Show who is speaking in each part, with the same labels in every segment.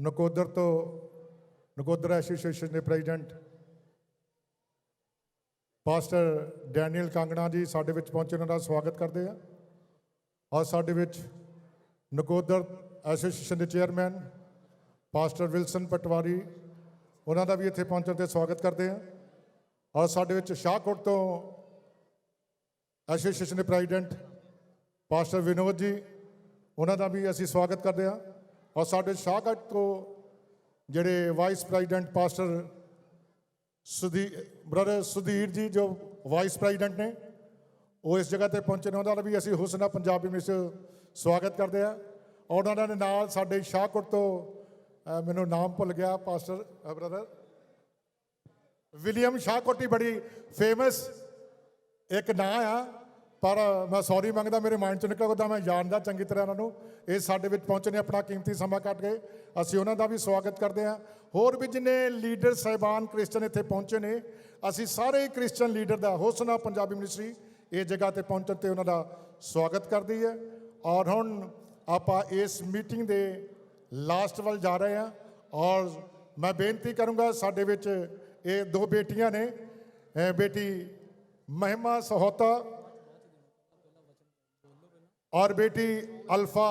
Speaker 1: ਨਕੋਦਰ ਤੋਂ ਨਕੋਦਰ ਐਸੋਸੀਏਸ਼ਨ ਦੇ president pastor Daniel Kangna ਜੀ ਸਾਡੇ ਵਿੱਚ ਪਹੁੰਚੇ, ਉਹਨਾਂ ਦਾ ਸਵਾਗਤ ਕਰਦੇ ਆ। ਔਰ ਸਾਡੇ ਵਿੱਚ ਨਕੋਦਰ ਐਸੋਸੀਏਸ਼ਨ ਦੇ ਚੇਅਰਮੈਨ ਪਾਸਟਰ ਵਿਲਸਨ ਪਟਵਾਰੀ, ਉਹਨਾਂ ਦਾ ਵੀ ਇੱਥੇ ਪਹੁੰਚਣ 'ਤੇ ਸਵਾਗਤ ਕਰਦੇ ਆ। ਔਰ ਸਾਡੇ ਵਿੱਚ ਸ਼ਾਹਕੋਟ ਤੋਂ ਐਸੋਸੀਏਸ਼ਨ ਦੇ ਪ੍ਰੈਜ਼ੀਡੈਂਟ ਪਾਸਟਰ ਵਿਨੋਦ ਜੀ, ਉਹਨਾਂ ਦਾ ਵੀ ਅਸੀਂ ਸਵਾਗਤ ਕਰਦੇ ਹਾਂ। ਔਰ ਸਾਡੇ ਸ਼ਾਹਕੋਟ ਤੋਂ ਜਿਹੜੇ vice president pastor brother Sudhir ਜੀ, ਜੋ ਵਾਈਸ ਪ੍ਰੈਜ਼ੀਡੈਂਟ ਨੇ, ਉਹ ਇਸ ਜਗ੍ਹਾ 'ਤੇ ਪਹੁੰਚੇ ਨੇ, ਉਹਨਾਂ ਦਾ ਵੀ ਅਸੀਂ ਹੁਸਨਾ ਪੰਜਾਬੀ ਵਿੱਚ ਸਵਾਗਤ ਕਰਦੇ ਹਾਂ। ਔਰ ਉਹਨਾਂ ਦੇ ਨਾਲ ਸਾਡੇ ਸ਼ਾਹਕੋਟ ਤੋਂ ਮੈਨੂੰ ਨਾਮ ਭੁੱਲ ਗਿਆ, ਪਾਸਟਰ ਬ੍ਰਦਰ ਵਿਲੀਅਮ ਸ਼ਾਹਕੋਟੀ, ਬੜੀ ਫੇਮਸ ਇੱਕ ਨਾਂ ਆ, ਪਰ ਮੈਂ ਸੌਰੀ ਮੰਗਦਾ, ਮੇਰੇ ਮਾਈਂਡ 'ਚੋਂ ਨਿਕਲ ਗਿਆ, ਮੈਂ ਜਾਣਦਾ ਚੰਗੀ ਤਰ੍ਹਾਂ ਉਹਨਾਂ ਨੂੰ। ਇਹ ਸਾਡੇ ਵਿੱਚ ਪਹੁੰਚੇ ਨੇ, ਆਪਣਾ ਕੀਮਤੀ ਸਮਾਂ ਕੱਢ ਕੇ, ਅਸੀਂ ਉਹਨਾਂ ਦਾ ਵੀ ਸਵਾਗਤ ਕਰਦੇ ਹਾਂ। ਹੋਰ ਵੀ ਜਿੰਨੇ ਲੀਡਰ ਸਾਹਿਬਾਨ ਕ੍ਰਿਸਚਨ ਇੱਥੇ ਪਹੁੰਚੇ ਨੇ, ਅਸੀਂ ਸਾਰੇ ਕ੍ਰਿਸਚਨ ਲੀਡਰ ਦਾ ਹੁਸਨਾ ਪੰਜਾਬੀ ਮਿਨਿਸਟਰੀ ਇਹ ਜਗ੍ਹਾ 'ਤੇ ਪਹੁੰਚਣ 'ਤੇ ਉਹਨਾਂ ਦਾ ਸਵਾਗਤ ਕਰਦੀ ਹੈ। ਔਰ ਹੁਣ ਆਪਾਂ ਇਸ ਮੀਟਿੰਗ ਦੇ ਲਾਸਟ ਵੱਲ ਜਾ ਰਹੇ ਹਾਂ। ਔਰ ਮੈਂ ਬੇਨਤੀ ਕਰੂੰਗਾ, ਸਾਡੇ ਵਿੱਚ ਇਹ ਦੋ ਬੇਟੀਆਂ ਨੇ, ਬੇਟੀ ਮਹਿਮਾ ਸਹੋਤਾ ਔਰ ਬੇਟੀ ਅਲਫਾ,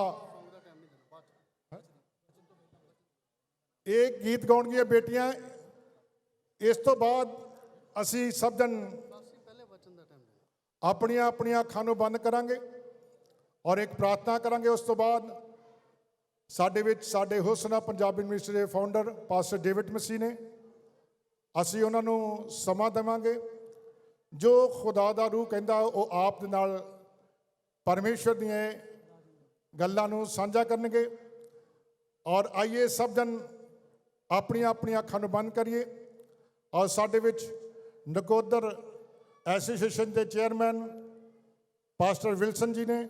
Speaker 1: ਇਹ ਗੀਤ ਗਾਉਣਗੀਆਂ ਬੇਟੀਆਂ। ਇਸ ਤੋਂ ਬਾਅਦ ਅਸੀਂ ਸਭ ਜਣ ਆਪਣੀਆਂ ਆਪਣੀਆਂ ਅੱਖਾਂ ਨੂੰ ਬੰਦ ਕਰਾਂਗੇ ਔਰ ਇੱਕ ਪ੍ਰਾਰਥਨਾ ਕਰਾਂਗੇ। ਉਸ ਤੋਂ ਬਾਅਦ ਸਾਡੇ ਵਿੱਚ ਸਾਡੇ ਹੁਸਨਾ ਪੰਜਾਬੀ ਮਿਨਿਸਟਰੀ ਦੇ ਫਾਊਂਡਰ ਪਾਸਟਰ ਡੇਵਿਡ ਮਸੀਹ ਨੇ, ਅਸੀਂ ਉਹਨਾਂ ਨੂੰ ਸਮਾਂ ਦੇਵਾਂਗੇ। ਜੋ ਖੁਦਾ ਦਾ ਰੂਹ ਕਹਿੰਦਾ ਉਹ ਆਪ ਦੇ ਨਾਲ ਪਰਮੇਸ਼ਵਰ ਦੀਆਂ ਗੱਲਾਂ ਨੂੰ ਸਾਂਝਾ ਕਰਨਗੇ। ਔਰ ਆਈਏ ਸਭ ਜਣ ਆਪਣੀਆਂ ਆਪਣੀਆਂ ਅੱਖਾਂ ਨੂੰ ਬੰਦ ਕਰੀਏ। ਔਰ ਸਾਡੇ ਵਿੱਚ ਨਕੋਦਰ ਐਸੋਸੀਏਸ਼ਨ ਦੇ ਚੇਅਰਮੈਨ ਪਾਸਟਰ ਵਿਲਸਨ ਜੀ ਨੇ,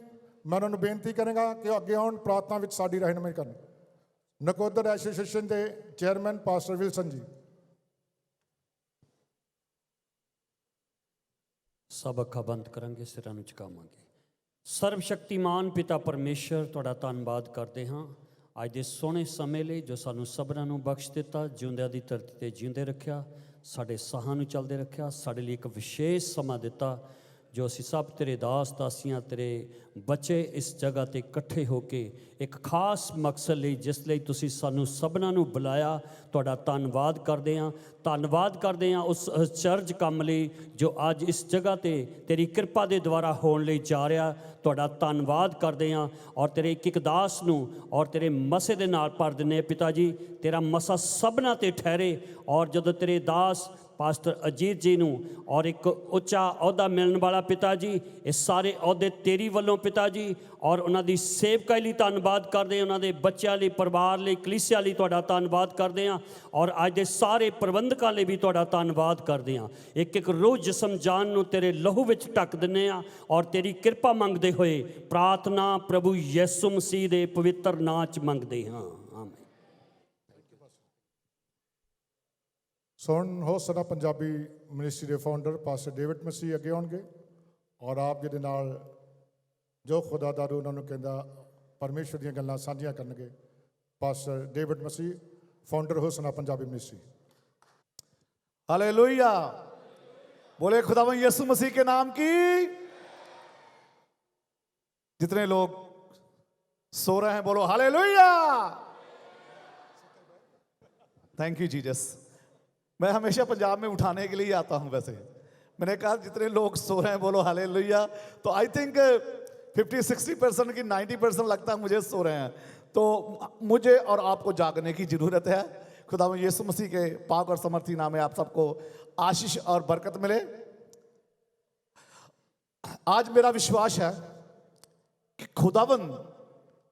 Speaker 1: ਮੈਂ ਉਹਨਾਂ ਨੂੰ ਬੇਨਤੀ ਕਰਾਂਗਾ ਕਿ ਅੱਗੇ ਆਉਣ, ਪ੍ਰਾਰਥਨਾ ਵਿੱਚ ਸਾਡੀ ਰਹਿਨੁਮਾਈ ਕਰਨ। ਨਕੋਦਰ ਐਸੋਸੀਏਸ਼ਨ ਦੇ ਚੇਅਰਮੈਨ ਪਾਸਟਰ ਵਿਲਸਨ ਜੀ।
Speaker 2: ਸਭ ਅੱਖਾਂ ਬੰਦ ਕਰਾਂਗੇ, ਸਿਰਾਂ ਨੂੰ ਝੁਕਾਵਾਂਗੇ। ਸਰਬ ਸ਼ਕਤੀਮਾਨ ਪਿਤਾ ਪਰਮੇਸ਼ਰ, ਤੁਹਾਡਾ ਧੰਨਵਾਦ ਕਰਦੇ ਹਾਂ ਅੱਜ ਦੇ ਸੋਹਣੇ ਸਮੇਂ ਲਈ ਜੋ ਸਾਨੂੰ ਸਭਨਾਂ ਨੂੰ ਬਖਸ਼ ਦਿੱਤਾ, ਜਿਉਂਦਿਆਂ ਦੀ ਧਰਤੀ 'ਤੇ ਜਿਉਂਦੇ ਰੱਖਿਆ, ਸਾਡੇ ਸਾਹਾਂ ਨੂੰ ਚੱਲਦੇ ਰੱਖਿਆ, ਸਾਡੇ ਲਈ ਇੱਕ ਵਿਸ਼ੇਸ਼ ਸਮਾਂ ਦਿੱਤਾ ਜੋ ਅਸੀਂ ਸਭ ਤੇਰੇ ਦਾਸ ਦਾਸੀਆਂ, ਤੇਰੇ ਬੱਚੇ ਇਸ ਜਗ੍ਹਾ 'ਤੇ ਇਕੱਠੇ ਹੋ ਕੇ ਇੱਕ ਖਾਸ ਮਕਸਦ ਲਈ, ਜਿਸ ਲਈ ਤੁਸੀਂ ਸਾਨੂੰ ਸਭਨਾਂ ਨੂੰ ਬੁਲਾਇਆ, ਤੁਹਾਡਾ ਧੰਨਵਾਦ ਕਰਦੇ ਹਾਂ। ਧੰਨਵਾਦ ਕਰਦੇ ਹਾਂ ਉਸ ਅਚਰਜ ਕੰਮ ਲਈ ਜੋ ਅੱਜ ਇਸ ਜਗ੍ਹਾ 'ਤੇ ਤੇਰੀ ਕਿਰਪਾ ਦੇ ਦੁਆਰਾ ਹੋਣ ਲਈ ਜਾ ਰਿਹਾ। ਤੁਹਾਡਾ ਧੰਨਵਾਦ ਕਰਦੇ ਹਾਂ ਔਰ ਤੇਰੇ ਇੱਕ ਇੱਕ ਦਾਸ ਨੂੰ ਔਰ ਤੇਰੇ ਮਸੇ ਦੇ ਨਾਲ ਭਰ ਦਿੰਦੇ ਹਾਂ। ਪਿਤਾ ਜੀ, ਤੇਰਾ ਮਸਾ ਸਭਨਾਂ 'ਤੇ ਠਹਿਰੇ। ਔਰ ਜਦੋਂ ਤੇਰੇ ਦਾਸ ਪਾਸਟਰ ਅਜੀਤ ਜੀ ਨੂੰ ਔਰ ਇੱਕ ਉੱਚਾ ਅਹੁਦਾ ਮਿਲਣ ਵਾਲਾ ਪਿਤਾ ਜੀ, ਇਹ ਸਾਰੇ ਅਹੁਦੇ ਤੇਰੀ ਵੱਲੋਂ ਪਿਤਾ ਜੀ, ਔਰ ਉਹਨਾਂ ਦੀ ਸੇਵਕਾਈ ਲਈ ਧੰਨਵਾਦ ਕਰਦੇ ਹਾਂ, ਉਹਨਾਂ ਦੇ ਬੱਚਿਆਂ ਲਈ, ਪਰਿਵਾਰ ਲਈ, ਕਲੀਸਿਆ ਲਈ ਤੁਹਾਡਾ ਧੰਨਵਾਦ ਕਰਦੇ ਹਾਂ। ਔਰ ਅੱਜ ਦੇ ਸਾਰੇ ਪ੍ਰਬੰਧਕਾਂ ਲਈ ਵੀ ਤੁਹਾਡਾ ਧੰਨਵਾਦ ਕਰਦੇ ਹਾਂ। ਇੱਕ ਇੱਕ ਰੂਹ ਜਿਸਮ ਜਾਨ ਨੂੰ ਤੇਰੇ ਲਹੂ ਵਿੱਚ ਢੱਕ ਦਿੰਦੇ ਹਾਂ ਔਰ ਤੇਰੀ ਕਿਰਪਾ ਮੰਗਦੇ ਹੋਏ ਪ੍ਰਾਰਥਨਾ ਪ੍ਰਭੂ ਯਿਸੂ ਮਸੀਹ ਦੇ ਪਵਿੱਤਰ ਨਾਂ 'ਚ ਮੰਗਦੇ ਹਾਂ, ਆਮੀਨ।
Speaker 1: ਸੁਣ ਹੁਸਨਾ ਪੰਜਾਬੀ ਮਿਨਿਸਟਰੀ ਦੇ ਫਾਊਂਡਰ ਪਾਸਟਰ ਡੇਵਿਡ ਮਸੀਹ ਅੱਗੇ ਆਉਣਗੇ ਔਰ ਆਪ ਜੀ ਦੇ ਨਾਲ ਜੋ ਖੁਦਾ ਦਾ ਰੂਹ ਉਹਨਾਂ ਨੂੰ ਕਹਿੰਦਾ ਪਰਮੇਸ਼ਵਰ ਦੀਆਂ ਗੱਲਾਂ ਸਾਂਝੀਆਂ ਕਰਨਗੇ। ਪਾਸਟਰ ਡੇਵਿਡ ਮਸੀਹ, फाउंडर हुसना पंजाबी मिनिस्ट्री।
Speaker 3: हालेलुया, बोले खुदावंद यीशु मसीह के नाम की। जितने लोग सो रहे हैं बोलो हालेलुया। Thank you Jesus. मैं हमेशा पंजाब में उठाने के लिए आता हूं। वैसे मैंने कहा जितने लोग सो रहे हैं बोलो हालेलुया, तो आई थिंक 50-60% की 90% लगता है मुझे सो रहे हैं। तो मुझे और आपको जागने की जरूरत है। खुदावंद यीशु मसीह के पाक और समर्थी नाम में आप सबको आशीष और बरकत मिले। आज मेरा विश्वास है कि खुदावंद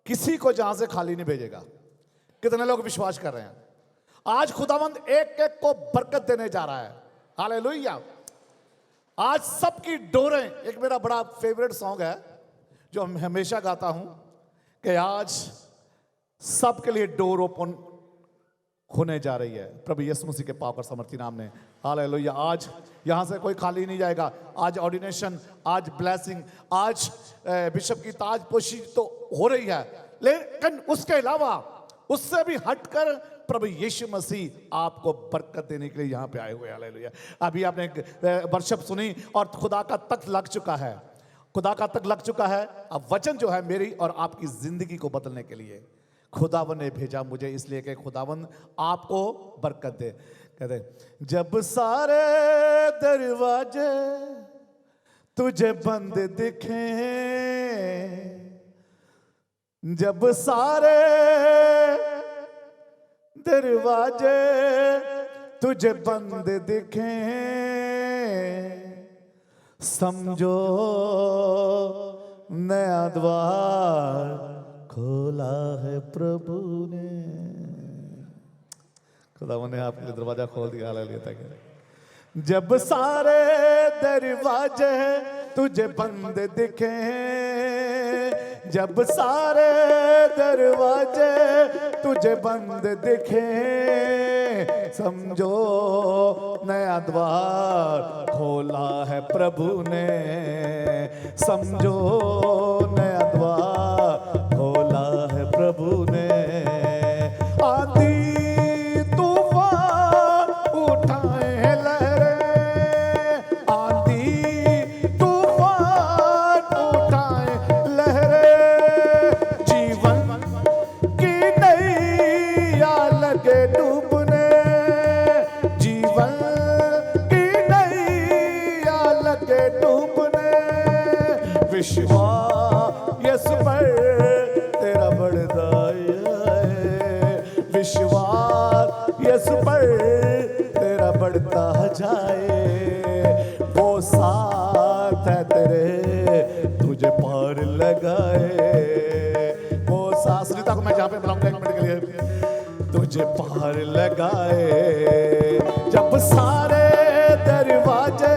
Speaker 3: किसी को जहां से खाली नहीं भेजेगा। कितने लोग विश्वास कर रहे हैं? आज खुदावंद एक एक को बरकत देने जा रहा है। हालेलुया। आज सबकी डोरें, एक मेरा बड़ा फेवरेट सॉन्ग है जो मैं हमेशा गाता हूं कि आज सबके लिए डोर ओपन होने जा रही है प्रभु यीशु मसीह के पाक और समर्थी नाम में। हालेलुया। आज यहां से कोई खाली नहीं जाएगा। आज ऑर्डिनेशन, आज ब्लेसिंग, आज बिशप की ताजपोशी तो हो रही है, लेकिन उसके अलावा उससे भी हटकर प्रभु यीशु मसीह आपको बरकत देने के लिए यहां पे आए हुए हैं। हालेलुया। अभी आपने वर्शिप सुनी और खुदा का तख्त लग चुका है, खुदा का तख्त लग चुका है। अब वचन जो है मेरी और आपकी जिंदगी को बदलने के लिए खुदावन ने भेजा मुझे, इसलिए कि खुदावन आपको बरकत दे। कहते जब सारे दरवाजे तुझे बंद दिखे, जब सारे दरवाजे तुझे बंद दिखे, समझो नया द्वार खोला है प्रभु ने। खुदा ने आपके लिए दरवाजा खोल दिया। हालेलुया। जब सारे दरवाजे तुझे बंद दिखे, जब सारे दरवाजे तुझे बंद दिखे, समझो नया द्वार खोला है प्रभु ने, समझो नया द्वार खोला है प्रभु ने। आंधी तूफान उठाए लहरें, आंधी तूफान उठाए लहरें, जीवन की नैया लगे डूबने, जीवन की नैया लगे डूबने, विश्वास यीशु पर तेरा बढ़ता है, विश्वास यीशु पर तेरा बढ़ता जाए, वो साथ है तेरे तुझे पार लगाए, वो साथ सुनीता को मैं जहाँ पे बुलाऊंगा 1 मिनट के लिए, तुझे पार लगाए। जब सारे दरवाजे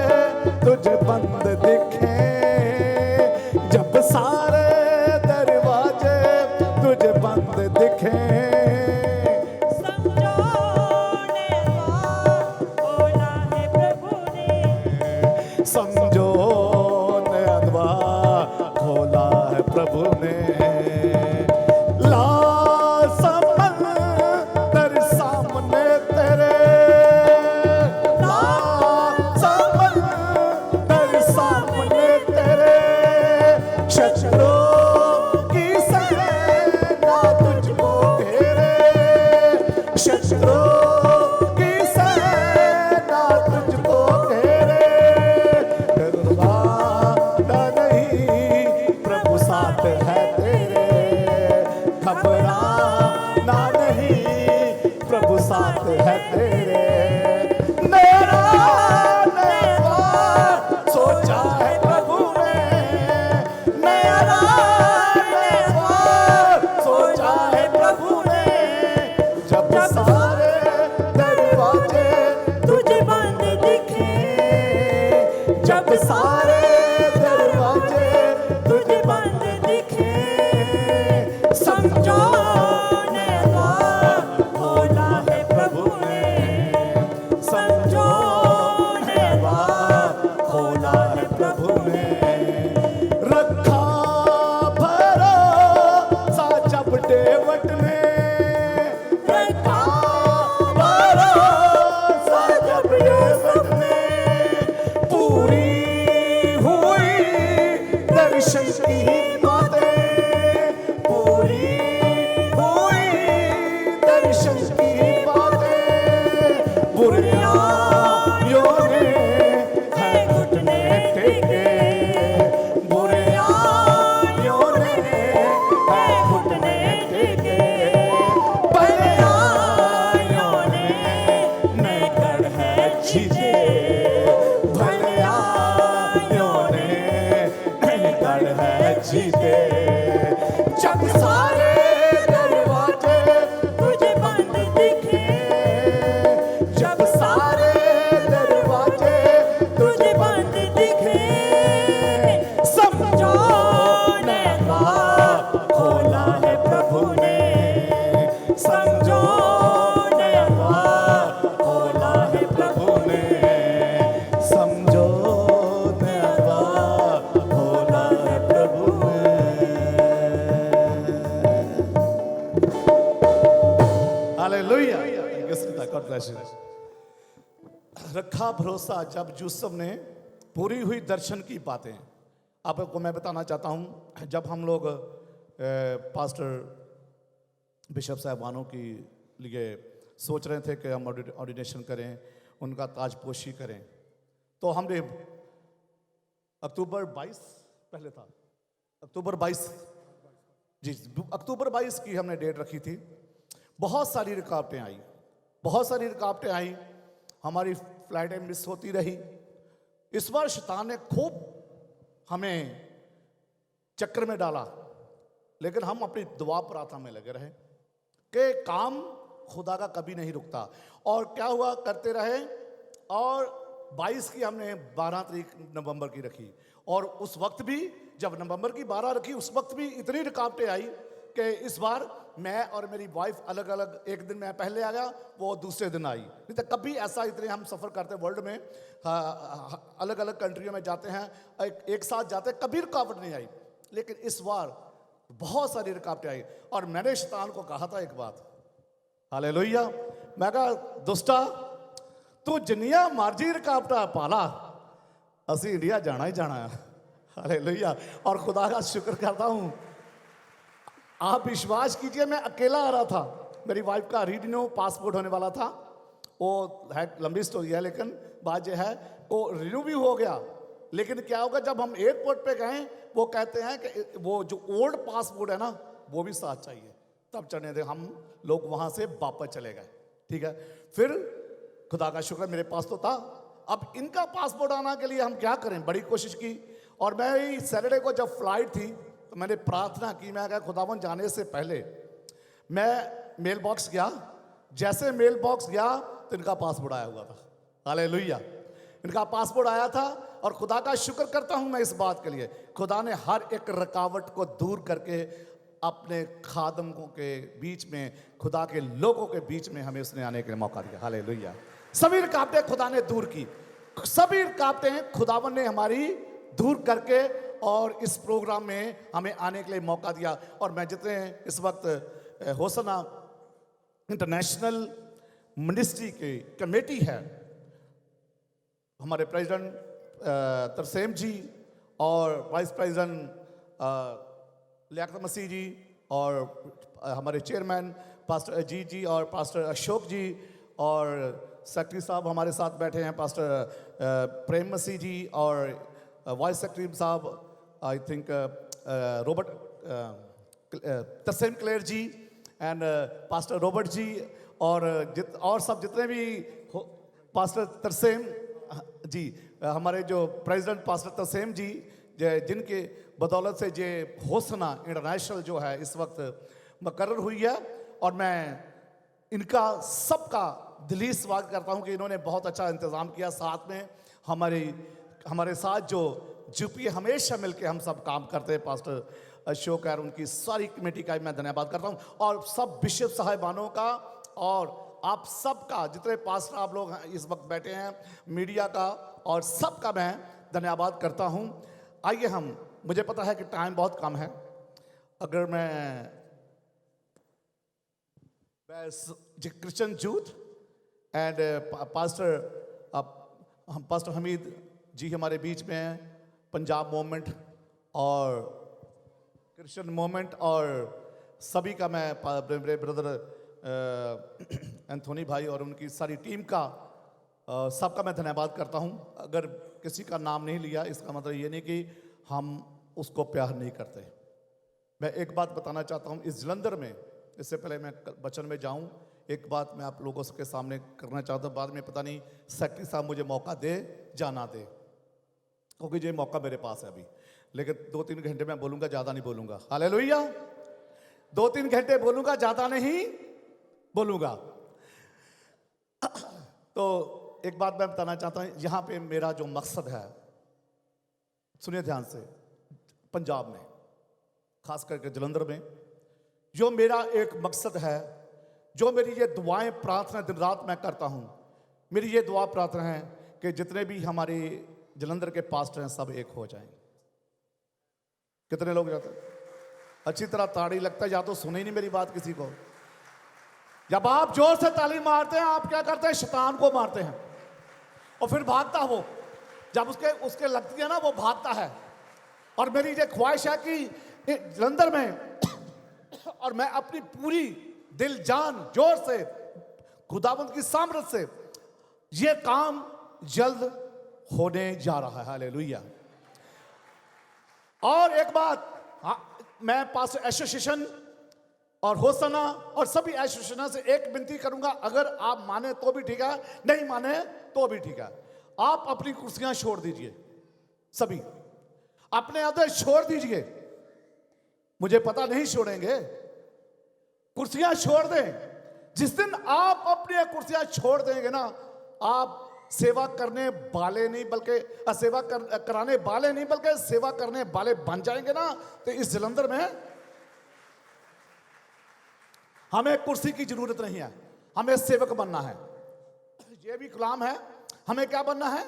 Speaker 3: तुझे बंद दिखे, जब सारे दरवाजे तुझे बंद दिखे,
Speaker 4: समझो नया खोला है प्रभु ने,
Speaker 3: समझो नया द्वार खोला है प्रभु ने। ला समंदर सामने तेरे, ला समंदर सामने तेरे, शत्रुओं की सेना तुझको घेरे, शत्रुओं की सेना तुझको घेरे, घबराना नहीं प्रभु साथ है तेरे, घबराना नहीं प्रभु साथ है तेरे। मेरा नया सोचा है प्रभु ने, मेरा नया सोचा है प्रभु ने, जब सारे दरवाजे
Speaker 4: तुझे बंद दिखे,
Speaker 3: जब सारे दरवाजे
Speaker 4: तुझे बंद दिखे, समझो नया खोला है प्रभु ने, समझो नया
Speaker 3: खोला है प्रभु ने। रखा भरोसा जब डेवट ने, रखा भरोसा जब डेवट ने, पूरी हुई दर्शन की बातें, पूरी हुई दर्शन की बातें, बुराइयों ने है घुटने टेके, बुराइयों ने है घुटने टेके, भलाइयों ने कर है जीते, भलाइयों ने कर है जीते। जब सारे दरवाजे
Speaker 4: तुझे बंद दिखे,
Speaker 3: जब सारे दरवाजे
Speaker 4: तुझे बंद दिखे,
Speaker 3: समझो नया खोला है प्रभु ने, समझो नया खोला है प्रभु ने, समझो नया खोला है प्रभु ने। God bless you. रखा भरोसा जब यूसुफ ने पूरी हुई दर्शन की बातें। आपको मैं बताना चाहता हूँ, जब हम लोग पास्टर बिशप साहबानों की लिए सोच रहे थे कि हम ऑर्डिनेशन करें, उनका ताजपोशी करें, तो हमने अक्टूबर 22 पहले था, अक्टूबर 22 जी, अक्टूबर 22 की हमने डेट रखी थी। बहुत सारी रुकावटें आई, बहुत सारी रुकावटें आई, हमारी फ्लाइटें मिस होती रही। इस बार शैतान ने खूब हमें चक्कर में डाला, लेकिन हम अपनी दुआ प्रार्थना में लगे रहे कि काम खुदा का कभी नहीं रुकता। और क्या हुआ, करते रहे, और 22 की हमने 12 तारीख नवंबर की रखी, और उस वक्त भी जब नवंबर की 12 रखी, उस वक्त भी इतनी रुकावटें आई कि इस बार मैं और मेरी वाइफ अलग अलग, एक दिन मैं पहले आ गया, वो दूसरे दिन आई। नहीं तो कभी ऐसा, इतने हम सफ़र करते हैं वर्ल्ड में, अलग अलग कंट्रियों में जाते हैं, एक साथ जाते हैं, कभी रुकावट नहीं आई। लेकिन इस बार बहुत सारी रुकावटें आई, और मैंने शैतान को कहा था एक बात, हालेलुया, मैं कहा दुष्टा तू जिन्नियां मर्जी रुकावटां पाला, असी इंडिया जाना ही जाना है। हालेलुया। और खुदा का शुक्र करता हूँ, आप विश्वास कीजिए, मैं अकेला आ रहा था, मेरी वाइफ का रिन्यू पासपोर्ट होने वाला था, वो है लंबी स्टोरी है, लेकिन बात यह है वो रिन्यू भी हो गया। लेकिन क्या होगा, जब हम एयरपोर्ट पे गए, वो कहते हैं कि वो जो ओल्ड पासपोर्ट है ना, वो भी साथ चाहिए, तब चढ़ने दे। हम लोग वहाँ से वापस चले गए, ठीक है। फिर खुदा का शुक्र मेरे पास तो था। अब इनका पासपोर्ट आने के लिए हम क्या करें, बड़ी कोशिश की, और मैं सैटरडे को जब फ्लाइट थी तो मैंने प्रार्थना की, मैं कहा खुदावन जाने से पहले मैं मेल बॉक्स गया, जैसे मेल बॉक्स गया तो इनका पासपोर्ट आया हुआ था। हालेलुया, इनका पासपोर्ट आया था, और खुदा का शुक्र करता हूं मैं इस बात के लिए, खुदा ने हर एक रुकावट को दूर करके अपने खादमों के बीच में, खुदा के लोगों के बीच में हमें उसने आने के लिए मौका दिया। हालेलुया। सभी रुकावटें खुदा ने दूर की, सभी रुकावटें खुदावन ने हमारी दूर करके और इस प्रोग्राम में हमें आने के लिए मौका दिया। और मैं जितने इस वक्त होसना इंटरनेशनल मिनिस्ट्री की कमेटी है, हमारे प्रेसिडेंट तरसेम जी और वाइस प्रेसिडेंट लियाकत मसीह जी, और हमारे चेयरमैन पास्टर अजीत जी और पास्टर अशोक जी, और सेक्रेटरी साहब हमारे साथ बैठे हैं पास्टर प्रेम मसीह जी, और वाइस सेक्रेटरी साहब I think Robert Tarsem Claire ji and pastor Robert ji, और सब जितने भी पास्टर तरसेम जी, हमारे जो प्रेसिडेंट पास्टर तरसेम जी, जिनके बदौलत से ये होसना इंटरनेशनल जो है इस वक्त मुकर्रर हुई है, और मैं इनका सबका दिली स्वागत करता हूं कि इन्होंने बहुत अच्छा इंतज़ाम किया। साथ में हमारे साथ जो यूपी हमेशा मिलके हम सब काम करते हैं, पास्टर अशोक और उनकी सारी कमेटी का मैं धन्यवाद करता हूं, और सब बिशप साहिबानों का, और आप सबका, जितने पास्टर आप लोग इस वक्त बैठे हैं, मीडिया का, और सबका मैं धन्यवाद करता हूं। आइए मुझे पता है कि टाइम बहुत कम है, अगर मैं Christian youth and pastor Hamid ji हमारे बीच में हैं, पंजाब मूवमेंट और क्रिश्चियन मूवमेंट, और सभी का मैं मेरे ब्रदर एंथोनी भाई और उनकी सारी टीम का सबका मैं धन्यवाद करता हूं। अगर किसी का नाम नहीं लिया, इसका मतलब ये नहीं कि हम उसको प्यार नहीं करते। मैं एक बात बताना चाहता हूं, इस जलंधर में, इससे पहले मैं वचन में जाऊं, एक बात मैं आप लोगों के सामने करना चाहता हूं। बाद में पता नहीं सेक्रेटरी साहब मुझे मौका दे जाना दे, क्योंकि ये मौका मेरे पास है अभी, लेकिन 2-3 घंटे मैं बोलूंगा, ज़्यादा नहीं बोलूंगा। हालेलुया, 2-3 घंटे बोलूंगा, ज़्यादा नहीं बोलूंगा। तो एक बात मैं बताना चाहता हूं, यहां पे मेरा जो मकसद है, सुनिए ध्यान से, पंजाब में, खास करके जलंधर में, जो मेरा एक मकसद है, जो मेरी ये दुआएं प्रार्थना दिन रात मैं करता हूं, मेरी ये दुआ प्रार्थना है कि जितने भी हमारे जलंधर के पास्टर हैं सब एक हो जाएं। कितने लोग जाते हैं? अच्छी तरह ताड़ी लगता है, या तो सुने ही नहीं मेरी बात किसी को। जब आप जोर से ताली मारते हैं, आप क्या करते हैं? शैतान को मारते हैं और फिर भागता है वो। जब उसके लगती है ना, वो भागता है। और मेरी ये ख्वाहिश है कि जलंधर में और मैं अपनी पूरी दिल जान जोर से खुदावंद की सामर्थ से ये काम जल्द होने जा रहा है। हालेलुया। और एक बात, मैं पास्टर एसोसिएशन और होसना और सभी एसोसिएशन से एक विनती करूंगा, अगर आप माने तो भी ठीक है, नहीं माने तो भी ठीक है। आप अपनी कुर्सियां छोड़ दीजिए, सभी अपने आदेश छोड़ दीजिए। मुझे पता नहीं छोड़ेंगे, कुर्सियां छोड़ दें। जिस दिन आप अपनी कुर्सियां छोड़ देंगे ना, आप सेवा करने वाले नहीं बल्कि कराने वाले नहीं बल्कि सेवा करने वाले बन जाएंगे ना, तो इस जलंधर में हमें कुर्सी की जरूरत नहीं है, हमें सेवक बनना है। ये भी कलाम है, हमें क्या बनना है?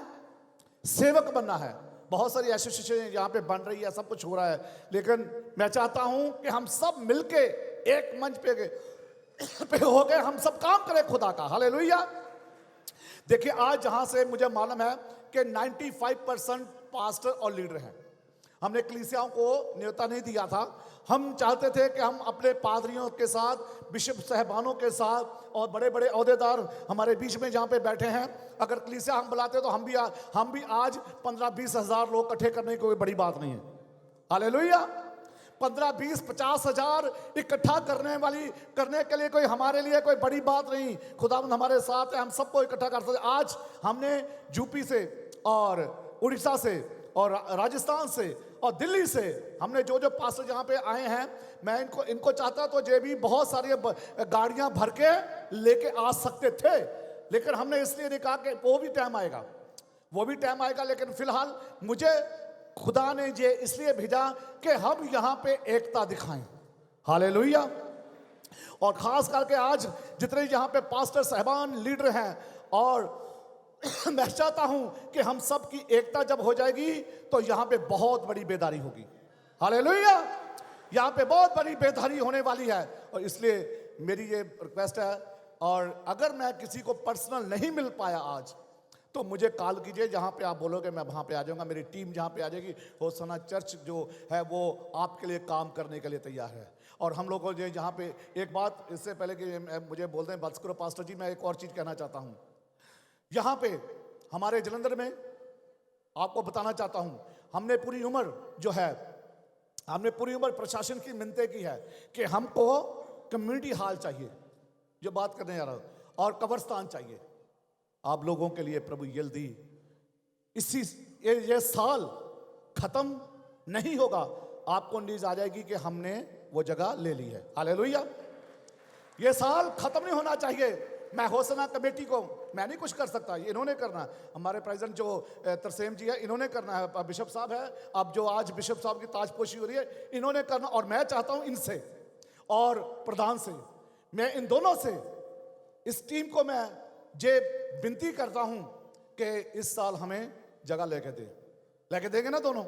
Speaker 3: सेवक बनना है। बहुत सारी एसोसिएशन यहाँ पे बन रही है, सब कुछ हो रहा है, लेकिन मैं चाहता हूं कि हम सब मिलके एक मंच पे हो गए, हम सब काम करें खुदा का। हालेलुया। देखिए, आज जहां से मुझे मालूम है कि 95% पास्टर और लीडर हैं। हमने कलीसियाओं को न्योता नहीं दिया था। हम चाहते थे कि हम अपने पादरियों के साथ, बिशप साहबानों के साथ और बड़े बड़े ओहदेदार हमारे बीच में जहाँ पे बैठे हैं, अगर कलीसिया हम बुलाते तो हम भी आज 15-20 हज़ार लोग इकट्ठे करने की कोई बड़ी बात नहीं है। हालेलुया। 15-20-50 हज़ार इकट्ठा करने के लिए कोई हमारे लिए कोई बड़ी बात नहीं। खुदावंद हमारे साथ है, हम सबको इकट्ठा कर सकते। आज हमने यूपी से और उड़ीसा से और राजस्थान से और दिल्ली से हमने जो पास्टर जहाँ पे आए हैं, मैं इनको चाहता तो ये भी बहुत सारी गाड़ियाँ भर के लेके आ सकते थे, लेकिन हमने इसलिए नहीं कहा कि वो भी टाइम आएगा। लेकिन फिलहाल मुझे खुदा ने ये इसलिए भेजा कि हम यहाँ पे एकता दिखाएं। हालेलुया। और खास करके आज जितने यहाँ पे पास्टर साहबान लीडर हैं, और मैं चाहता हूं कि हम सब की एकता जब हो जाएगी तो यहाँ पे बहुत बड़ी बेदारी होगी। हालेलुया। यहाँ पे बहुत बड़ी बेदारी होने वाली है, और इसलिए मेरी ये रिक्वेस्ट है, और अगर मैं किसी को पर्सनल नहीं मिल पाया आज, तो मुझे कॉल कीजिए। जहाँ पे आप बोलोगे मैं वहाँ पे आ जाऊँगा, मेरी टीम जहाँ पे आ जाएगी। होसना चर्च जो है वो आपके लिए काम करने के लिए तैयार है। और हम लोगों को जहाँ पे एक बात, इससे पहले कि मुझे बोल दें बस करो पास्टर जी, मैं एक और चीज़ कहना चाहता हूँ। यहाँ पे हमारे जलंधर में आपको बताना चाहता हूँ, हमने पूरी उम्र प्रशासन की मिन्नतें की है कि हमको कम्युनिटी हॉल चाहिए, जो बात करने जा रहा हूँ, और कब्रस्तान चाहिए। आप लोगों के लिए प्रभु जल्दी ये साल खत्म नहीं होगा, आपको न्यूज आ जाएगी कि हमने वो जगह ले ली है। हालेलुया। ये साल खत्म नहीं होना चाहिए। मैं होसना कमेटी को मैं नहीं कुछ कर सकता, ये इन्होंने करना है। हमारे प्रेसिडेंट जो तरसेम जी है, इन्होंने करना है। बिशप साहब है, अब जो आज बिशप साहब की ताजपोशी हो रही है, इन्होंने करना। और मैं चाहता हूं इनसे और प्रधान से, मैं इन दोनों से, इस टीम को मैं ये विनती करता हूं कि इस साल हमें जगह लेके देंगे ना दोनों।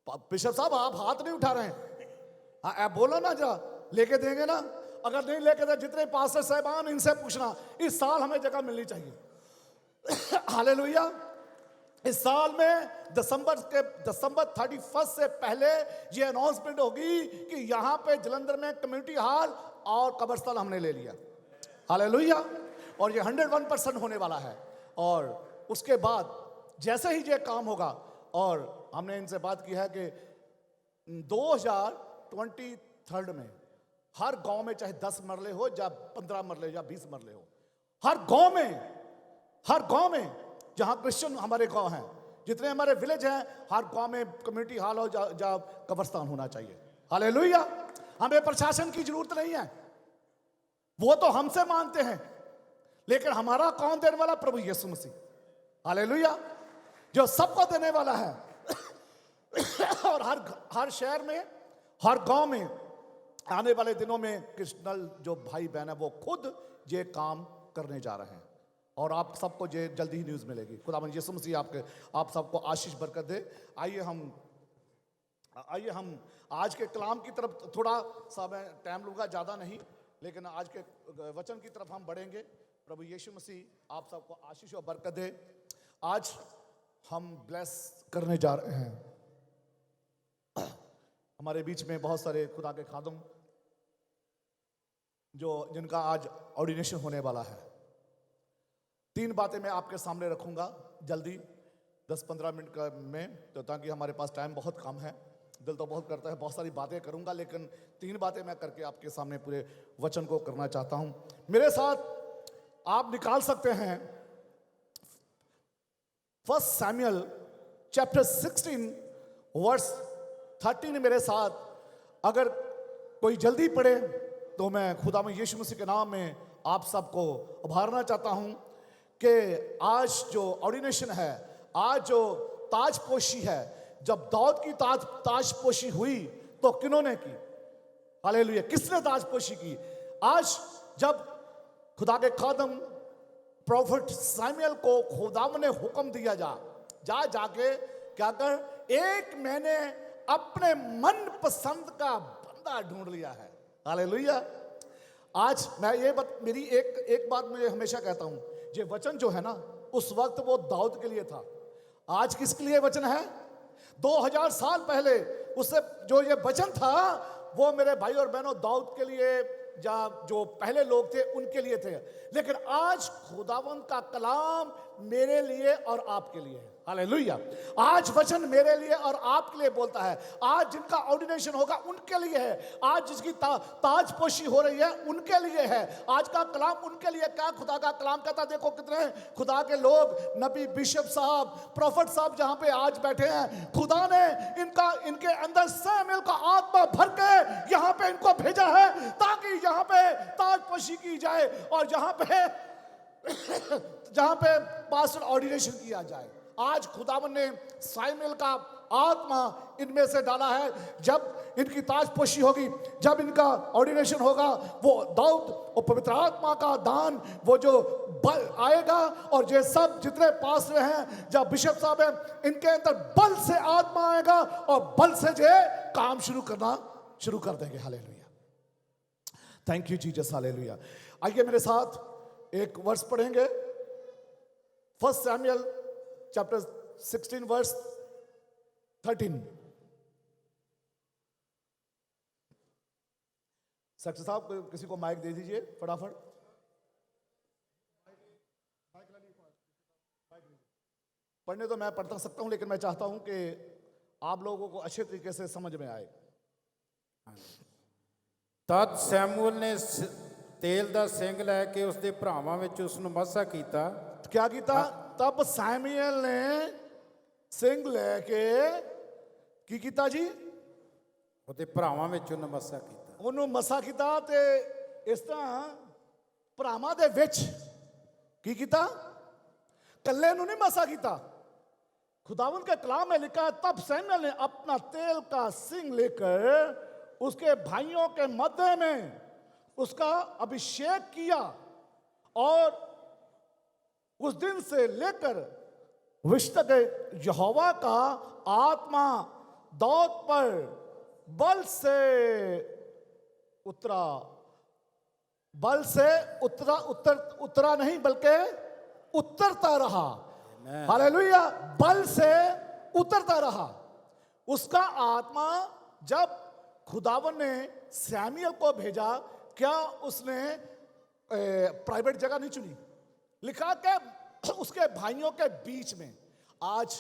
Speaker 3: बिशप साहब आप हाथ नहीं उठा रहे हैं, आप बोलो ना, जरा लेके देंगे ना। अगर नहीं लेके दे, जितने पास्टर साहबान इनसे पूछना, इस साल हमें जगह मिलनी चाहिए। हालेलुया। इस साल में दिसंबर 31 से पहले ये अनाउंसमेंट होगी कि यहाँ पे जलंधर में कम्युनिटी हॉल और कब्रस्तान हमने ले लिया। हालेलुया। और ये 101% होने वाला है। और उसके बाद जैसे ही ये काम होगा, और हमने इनसे बात की है कि 2023 में हर गांव में चाहे 10 मरले हो या 15 मरले या 20 मरले हो, हर गांव में जहां क्रिश्चियन हमारे गांव हैं, जितने हमारे विलेज हैं, हर गांव में कम्युनिटी हॉल हो या कब्रस्तान होना चाहिए। हालेलुया। हमें प्रशासन की जरूरत नहीं है, वो तो हमसे मांगते हैं, लेकिन हमारा कौन देने वाला? प्रभु यीशु मसीह। हालेलुया। जो सबको देने वाला है। और हर शहर में, हर गांव में आने वाले दिनों में क्रिश्चियन जो भाई बहन है, वो खुद ये काम करने जा रहे हैं, और आप सबको ये जल्दी ही न्यूज़ मिलेगी। खुदावंद यीशु मसीह आप सबको आशीष बरकत दे। आइए हम आज के कलाम की तरफ थोड़ा सा, मैं टाइम लूँगा ज़्यादा नहीं, लेकिन आज के वचन की तरफ हम बढ़ेंगे। प्रभु यीशु मसीह आप सबको आशीष और बरकत दे। आज हम ब्लेस करने जा रहे हैं। हमारे बीच में बहुत सारे खुदा के खादम जिनका आज ऑर्डिनेशन होने वाला है। 3 बातें मैं आपके सामने रखूंगा जल्दी 10-15 मिनट में, तो ताकि हमारे पास टाइम बहुत कम है। दिल तो बहुत करता है बहुत सारी बातें करूंगा, लेकिन 3 बातें मैं करके आपके सामने पूरे वचन को करना चाहता हूं। मेरे साथ आप निकाल सकते हैं 1 सैमुएल चैप्टर 16 वर्स 13। मेरे साथ अगर कोई जल्दी पढ़े तो मैं खुदा में यीशु मसीह के नाम में आप सबको उभारना चाहता हूं कि आज जो ऑर्डिनेशन है, आज जो ताजपोशी है, जब दाऊद की ताजपोशी हुई तो किन्होंने की? हालेलुया, किसने ताजपोशी की? आज जब खुदा के खादम प्रॉफिट सैमुएल को खुदावन ने हुक्म दिया जाके क्या कर, एक मैंने अपने मन पसंद का बंदा ढूंढ लिया है। हालेलुया। आज मैं मेरी एक बात मैं हमेशा कहता हूं, ये वचन जो है ना, उस वक्त वो दाऊद के लिए था। आज किसके लिए वचन है? 2000 साल पहले उससे जो ये वचन था वो मेरे भाई और बहनों दाऊद के लिए, जो पहले लोग थे उनके लिए थे। लेकिन आज खुदावंद का कलाम मेरे लिए और आपके लिए है। हालेलुया। आज वचन मेरे लिए और आपके लिए बोलता है। आज जिनका ऑर्डिनेशन होगा उनके लिए है। आज जिसकी ताजपोशी हो रही है उनके लिए है। आज का कलाम उनके लिए। क्या खुदा का कलाम कहता? देखो कितने खुदा के लोग, नबी, बिशप साहब, प्रोफेट साहब जहां पे आज बैठे हैं, खुदा ने इनके अंदर सैमुएल का आत्मा भर के यहां पे इनको भेजा है ताकि यहां पे ताजपोशी की जाए और जहां पे पास्टर ऑर्डिनेशन किया जाए। आज खुदावन ने सैमुएल का आत्मा इनमें से डाला है। जब इनकी ताजपोशी होगी, जब इनका ऑर्डिनेशन होगा, वो दाऊद और पवित्र आत्मा का दान वो जो आएगा, और ये सब जितने पास्टर हैं, जब बिशप साहब हैं, इनके अंदर बल से आत्मा आएगा और बल से जो काम शुरू कर देंगे। Hallelujah, thank you Jesus. Hallelujah. आइए मेरे साथ एक वर्स पढ़ेंगे। 1 सैमुएल चैप्टर 16 वर्स 13। सेक्रेटरी साहब किसी को माइक दे दीजिए फटाफट। पढ़ने तो मैं पढ़ता सकता हूं, लेकिन मैं चाहता हूं कि आप लोगों को अच्छे तरीके से समझ में आए।
Speaker 5: तद सैमुअल ने तेल ਦਾ ਸਿੰਘ ਲੈ ਕੇ ਉਸ ਦੇ ਭਰਾਵਾਂ ਵਿੱਚ ਉਸ ਨੂੰ ਮਸਾ ਕੀਤਾ।
Speaker 3: क्या किया? तब सैमुएल ने ਸਿੰਘ लेके की किया जी?
Speaker 5: ਉਹਦੇ ਭਰਾਵਾਂ ਵਿੱਚ ਉਹਨੂੰ ਮਸਾ ਕੀਤਾ।
Speaker 3: ਉਹਨੂੰ ਮਸਾ ਕੀਤਾ ਤੇ ਇਸ ਤਰ੍ਹਾਂ ਭਰਾਵਾਂ ਦੇ ਵਿੱਚ ਕੀ ਕੀਤਾ? ਕੱਲੇ ਨੂੰ नहीं मसा किया। खुदावन के कलाम में लिखा है, तब सैमुएल ने अपना तेल का सिंग लेकर उसके भाइयों के मध्य में उसका अभिषेक किया और उस दिन से लेकर विश्व के यहोवा का आत्मा दाऊद पर बल से उतरा। बल से उतरा नहीं बल्कि उतरता रहा। हालेलुया। बल से उतरता रहा। उसका आत्मा जब खुदावन ने सैमुएल को भेजा, क्या उसने प्राइवेट जगह नहीं चुनी? लिखा कि उसके भाइयों के बीच में। आज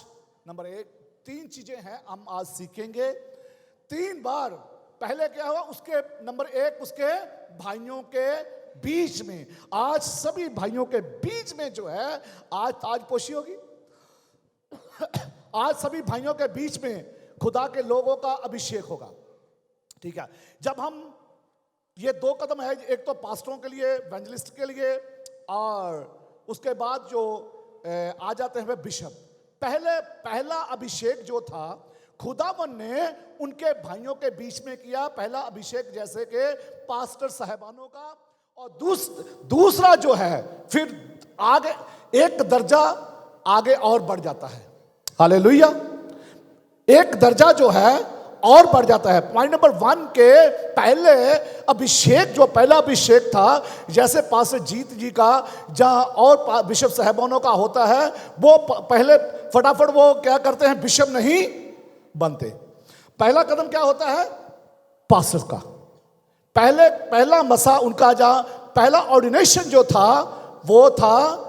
Speaker 3: नंबर 1 3 चीजें हैं हम आज सीखेंगे। 3 बार पहले क्या हुआ? उसके नंबर 1 उसके भाइयों के बीच में। आज सभी भाइयों के बीच में जो है आज ताजपोशी होगी। आज सभी भाइयों के बीच में खुदा के लोगों का अभिषेक होगा। ठीक है। जब हम ये 2 कदम है, एक तो पास्टरों के लिए, एवेंजलिस्ट के लिए, और उसके बाद जो आ जाते हैं बिशप। पहला अभिषेक जो था खुदावन ने उनके भाइयों के बीच में किया। पहला अभिषेक जैसे कि पास्टर साहबानों का, और दूसरा जो है फिर आगे एक दर्जा आगे और बढ़ जाता है। हालेलुया। एक दर्जा जो है और बढ़ जाता है। पॉइंट नंबर 1 के पहले अभिषेक, जो पहला अभिषेक था, जैसे पास्टर जीत जी का जहाँ और बिशप साहबानों का होता है, वो पहले फटाफट वो क्या करते हैं, बिशप नहीं बनते। पहला कदम क्या होता है, पास्टर का। पहला मसा उनका, जहाँ पहला ऑर्डिनेशन जो था वो था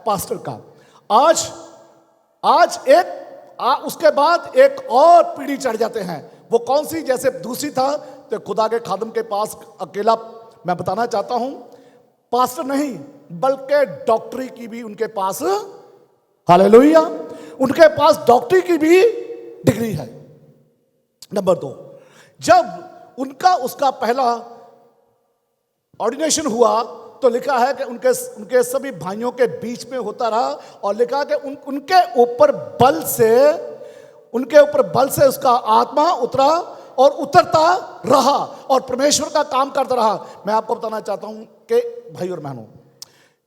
Speaker 3: पास्टर का। आज उसके बाद एक और पीढ़ी चढ़ जाते हैं। वो कौन सी? जैसे दूसरी था तो खुदा के खादम के पास अकेला, मैं बताना चाहता हूं, पास्टर नहीं बल्कि डॉक्टरी की भी उनके पास, हालेलुया, उनके पास डॉक्टरी की भी डिग्री है। नंबर 2, जब उसका पहला ऑर्डिनेशन हुआ तो लिखा है कि उनके सभी भाइयों के बीच में होता रहा, और लिखा कि उनके ऊपर बल से उसका आत्मा उतरा और उतरता रहा और परमेश्वर का काम करता रहा। मैं आपको बताना चाहता हूं कि भाई और बहनों,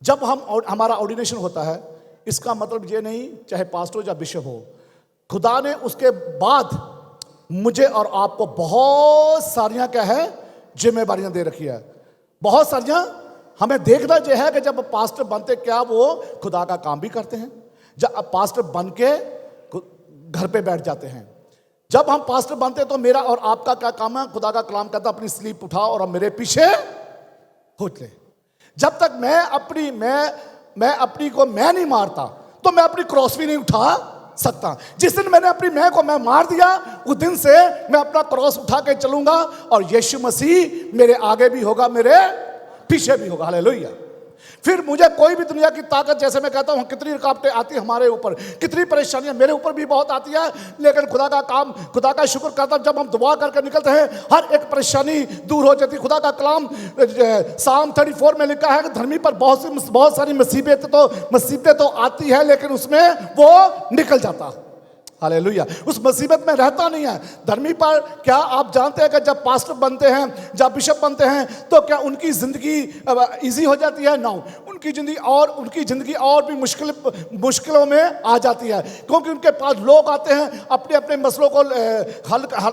Speaker 3: जब हमारा ऑर्डिनेशन होता है, इसका मतलब ये नहीं चाहे पास्टर या बिशप हो, खुदा ने उसके बाद मुझे और आपको बहुत सारियां क्या है, जिम्मेदारियां दे रखी है। बहुत सारियां हमें देखना जो है कि जब पास्टर बनते, क्या वो खुदा का काम भी करते हैं? जब पास्टर बन के घर पे बैठ जाते हैं, जब हम पास्टर बनते तो मेरा और आपका क्या काम है? खुदा का कलाम कहता अपनी स्लीप उठाओ और अब मेरे पीछे हो चले। जब तक मैं अपनी को मैं नहीं मारता तो मैं अपनी क्रॉस भी नहीं उठा सकता। जिस दिन मैंने अपनी मैं को मैं मार दिया, उस दिन से मैं अपना क्रॉस उठा के चलूंगा और यीशु मसीह मेरे आगे भी होगा, मेरे पीछे भी होगा। हालेलुया। फिर मुझे कोई भी दुनिया की ताकत, जैसे मैं कहता हूं कितनी रुकावटें आती है हमारे ऊपर, कितनी परेशानियां मेरे ऊपर भी बहुत आती है, लेकिन खुदा का काम, खुदा का शुक्र करता जब हम दुआ करके निकलते हैं, हर एक परेशानी दूर हो जाती। खुदा का कलाम साम 34 में लिखा है कि धर्मी पर बहुत सारी मुसीबतें तो आती है, लेकिन उसमें वो निकल जाता। हालेलुया। उस मुसीबत में रहता नहीं है धर्मी पर। क्या आप जानते हैं कि जब पास्टर बनते हैं, जब बिशप बनते हैं, तो क्या उनकी जिंदगी इजी हो जाती है? ना, उनकी जिंदगी और भी मुश्किलों में आ जाती है, क्योंकि उनके पास लोग आते हैं अपने अपने मसलों को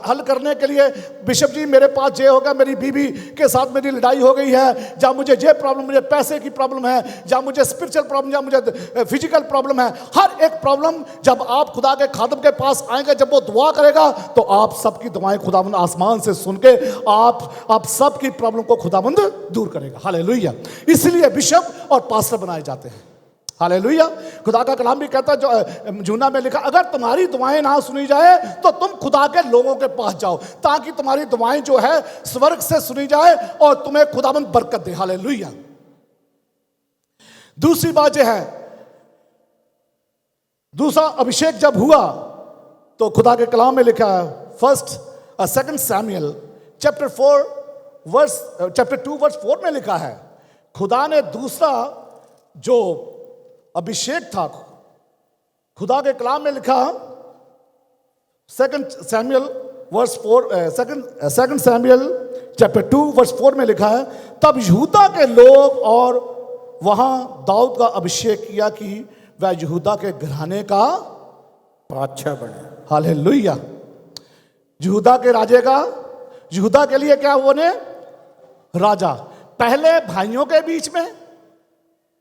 Speaker 3: हल करने के लिए। बिशप जी मेरे पास ये होगा, मेरी बीवी के साथ मेरी लड़ाई हो गई है, या मुझे ये प्रॉब्लम, मुझे पैसे की प्रॉब्लम है, या मुझे स्पिरिचुअल प्रॉब्लम, या मुझे फिजिकल प्रॉब्लम है। हर एक प्रॉब्लम जब आप खुदा के खादम के पास आएंगे, जब वो दुआ करेगा, तो आप सबकी दुआएं खुदावंद आसमान से सुन के आप सबकी प्रॉब्लम को खुदावंद दूर करेगा। हालेलुया। इसलिए बिशप और पास्टर बनाए जाते हैं। हालेलुया। खुदा का कलाम भी कहता है, जो यूहन्ना में लिखा, अगर तुम्हारी दुआएं ना सुनी जाए तो तुम खुदा के लोगों के पास जाओ, ताकि तुम्हारी दुआएं जो है स्वर्ग से सुनी जाए और तुम्हें खुदावंद बरकत दे। हालेलुया। दूसरी बात यह है, दूसरा अभिषेक जब हुआ तो खुदा के कलाम में लिखा है, 2 सैमुएल चैप्टर 2 वर्स 4 में लिखा है, खुदा ने दूसरा जो अभिषेक था, खुदा के कलाम में लिखा 2 सैमुएल चैप्टर 2 वर्स 4 में लिखा है, तब यहूदा के लोग और वहां दाऊद का अभिषेक किया कि वह यहूदा के घराने का
Speaker 5: बादशाह बने।
Speaker 3: हालेलुया। यहूदा के राजे का, यहूदा के लिए क्या बने? राजा। पहले भाइयों के बीच में,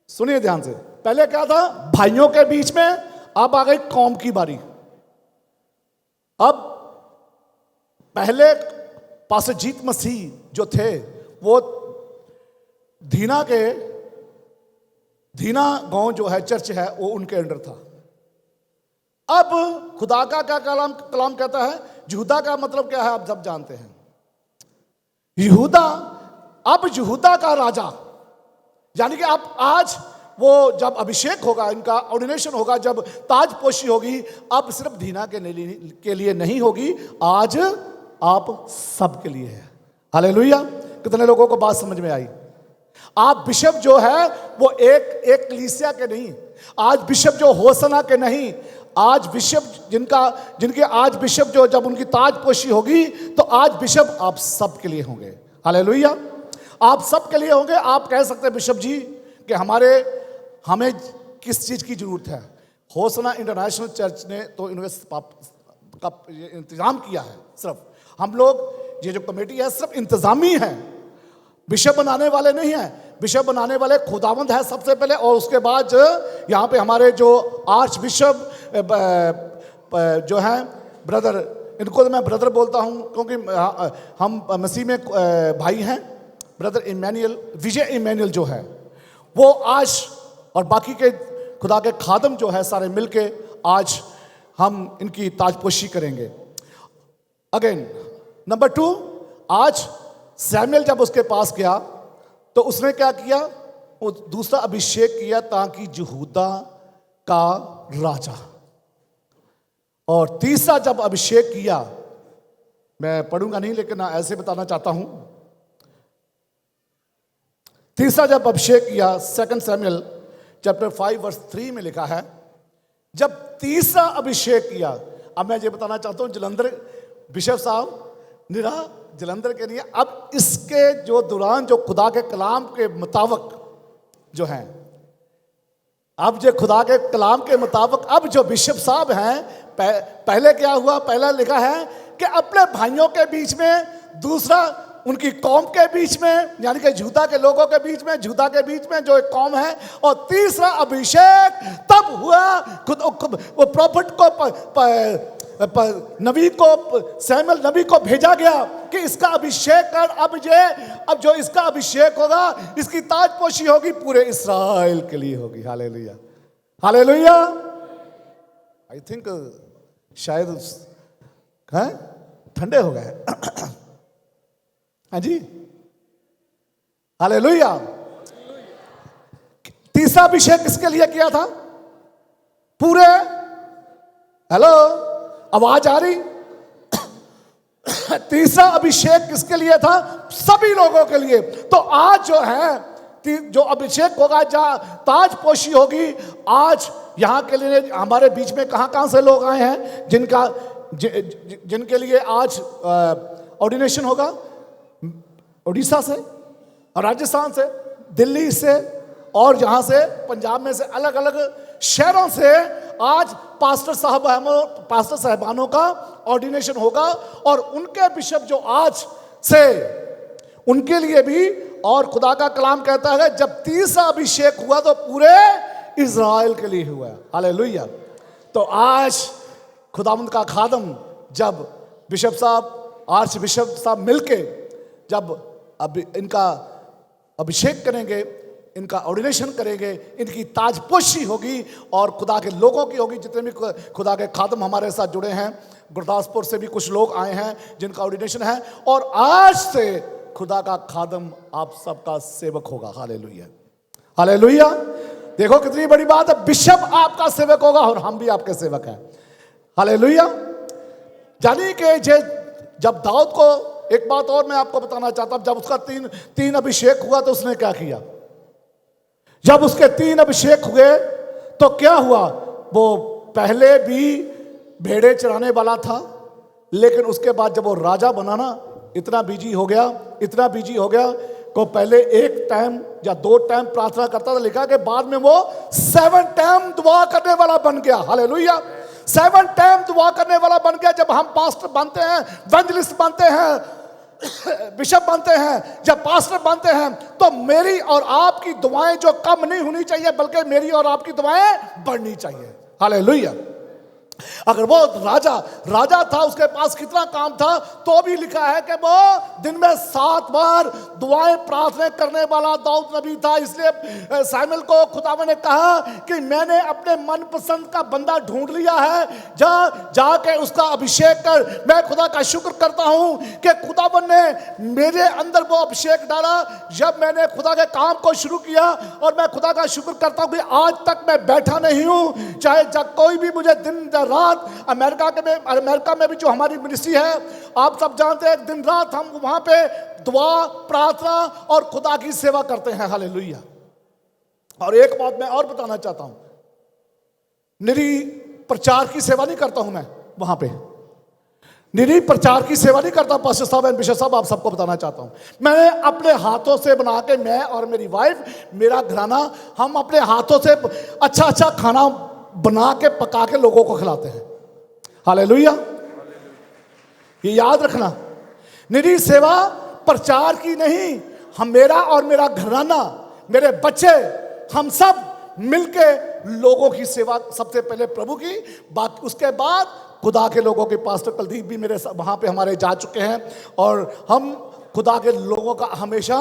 Speaker 3: सुनिए ध्यान से, पहले क्या था? भाइयों के बीच में, अब आ गई कौम की बारी। अब पहले पास्टर जीत मसीह जो थे, वो धीना गांव जो है, चर्च है, वो उनके अंडर था। अब खुदा का क्या कलाम कहता है? यहूदा का मतलब क्या है आप सब जानते हैं। यहूदा, अब यहूदा का राजा, यानी कि आप आज वो जब अभिषेक होगा, इनका ऑर्डिनेशन होगा, जब ताजपोशी होगी, अब सिर्फ धीना के लिए नहीं होगी, आज आप सब के लिए है। हालेलुया। कितने लोगों को बात समझ में आई? आप बिशप जो है वो एक कलीसिया के नहीं, आज बिशप जो होसना के नहीं, आज बिशप जिनके आज बिशप जो जब उनकी ताजपोशी होगी, तो आज बिशप आप सब के लिए होंगे। हालेलुया। आप सब के लिए होंगे। आप कह सकते हैं बिशप जी कि हमें किस चीज की जरूरत है? होसना इंटरनेशनल चर्च ने तो इन्वेस्ट का ये इंतजाम किया है। सिर्फ हम लोग ये जो कमेटी है सिर्फ इंतजामी है, बिशप बनाने वाले नहीं है। बिशप बनाने वाले खुदावंद है सबसे पहले, और उसके बाद यहाँ पे हमारे जो आर्च बिशप जो हैं ब्रदर, इनको तो मैं ब्रदर बोलता हूँ क्योंकि हम मसीह में भाई हैं। ब्रदर इमैनुअल, विजय इमैनुअल जो है वो आज, और बाकी के खुदा के खादम जो है सारे मिलके आज हम इनकी ताजपोशी करेंगे। अगेन नंबर 2, आज सैमुएल जब उसके पास गया तो उसने क्या किया, वो दूसरा अभिषेक किया ताकि यहूदा का राजा। और तीसरा जब अभिषेक किया, मैं पढ़ूंगा नहीं लेकिन ऐसे बताना चाहता हूं, तीसरा जब अभिषेक किया 2 सैमुएल चैप्टर 5 वर्स 3 में लिखा है, जब तीसरा अभिषेक किया। अब मैं ये बताना चाहता हूं, जलंधर बिशप साहब निरा जलंधर के लिए, अब इसके जो दौरान जो खुदा के कलाम के मुताबिक जो हैं, अब जो खुदा के कलाम के मुताबिक अब जो बिशप साहब हैं, पहले क्या हुआ, पहला लिखा है कि अपने भाइयों के बीच में, दूसरा उनकी कौम के बीच में, यानी कि यहूदा के लोगों के बीच में, यहूदा के बीच में जो एक कौम है, और तीसरा अभिषेक तब हुआ वो प्रॉफिट को नबी को, सैमुएल नबी को भेजा गया कि इसका अभिषेक कर। अब जो इसका अभिषेक होगा, इसकी ताजपोशी होगी पूरे इस्राएल के लिए होगी। Hallelujah, hallelujah. आई थिंक शायद हैं ठंडे हो गए हाँ जी, हालेलुया। तीसरा अभिषेक किसके लिए किया था? पूरे, हेलो आवाज आ रही? तीसरा अभिषेक किसके लिए था? सभी लोगों के लिए। तो आज जो है जो अभिषेक होगा, जहां ताजपोशी होगी, आज यहां के लिए हमारे बीच में कहां से लोग आए हैं जिनके लिए आज ऑर्डिनेशन होगा? उड़ीसा से, राजस्थान से, दिल्ली से, और यहां से पंजाब में से, अलग अलग शहरों से आज पास्टर साहबानों का ऑर्डिनेशन होगा। और उनके बिशप जो आज से, उनके लिए भी, और खुदा का कलाम कहता है जब तीसरा अभिषेक हुआ तो पूरे इज़राइल के लिए हुआ। हालेलुया। तो आज खुदावंद का खादम जब बिशप साहब, आर्च बिशप साहब मिलके जब अब इनका अभिषेक करेंगे, इनका ऑर्डिनेशन करेंगे, इनकी ताजपोशी होगी और खुदा के लोगों की होगी। जितने भी खुदा के खादम हमारे साथ जुड़े हैं, गुरदासपुर से भी कुछ लोग आए हैं जिनका ऑर्डिनेशन है, और आज से खुदा का खादम आप सबका सेवक होगा। Hallelujah, hallelujah. देखो कितनी बड़ी बात है, बिशप आपका सेवक होगा और हम भी आपके सेवक हैं। हालेलुया। जानी कि जब दाऊद को, एक बात और मैं आपको बताना चाहता हूं, जब उसका तीन अभिषेक हुआ तो उसने क्या किया? जब उसके 3 अभिषेक हुए तो क्या हुआ? वो पहले भी भेड़े चराने वाला था, लेकिन उसके बाद जब वो राजा बना ना, इतना बिजी हो गया को पहले 1 टाइम या 2 टाइम प्रार्थना करता था। लिखा कि बाद में वो 7 टाइम दुआ करने वाला बन गया। हालेलुया। 7 टाइम दुआ करने वाला बन गया। जब हम पास्टर बनते हैं, इवेंजलिस्ट बनते हैं, बिशप बनते हैं, जब पास्टर बनते हैं, तो मेरी और आपकी दुआएं जो कम नहीं होनी चाहिए, बल्कि मेरी और आपकी दुआएं बढ़नी चाहिए। हालेलुया। अगर वो राजा था, उसके पास कितना काम था, तो भी लिखा है कि वो दिन में 7 बार दुआएं प्रार्थना करने वाला दाऊद नबी था। इसलिए सैमुएल को खुदावन ने कहा कि मैंने अपने मनपसंद का बंदा ढूंढ लिया है, जाके उसका अभिषेक कर। मैं खुदा का शुक्र करता हूं कि खुदावन ने मेरे अंदर वो अभिषेक डाला जब मैंने खुदा के काम को शुरू किया। और मैं खुदा का शुक्र करता हूं कि आज तक मैं बैठा नहीं हूं, चाहे जब कोई भी मुझे दिन रात, अमेरिका में भी जो हमारी मिनिस्ट्री है, आप सब जानते हैं, दिन रात हम वहां पे दुआ, प्रार्थना और खुदा की सेवा करते हैं। हालेलुया। और एक बात मैं और बताना चाहता हूं, निरी प्रचार की सेवा नहीं करता हूं मैं वहां पे, निरी प्रचार की सेवा नहीं करता। पास्टर साहब एंड बिशप साहब, आप सबको बताना चाहता हूं, मैं अपने हाथों से बना के, मैं और मेरी वाइफ, मेरा घराना, हम अपने हाथों से अच्छा खाना बना के, पका के लोगों को खिलाते हैं। हालेलुया। ये याद रखना, निजी सेवा प्रचार की नहीं, हम, मेरा और मेरा घराना, मेरे बच्चे, हम सब मिलके लोगों की सेवा, सबसे पहले प्रभु की, बाकी उसके बाद खुदा के लोगों के। पास्टर कुलदीप भी मेरे वहां पे हमारे जा चुके हैं और हम खुदा के लोगों का हमेशा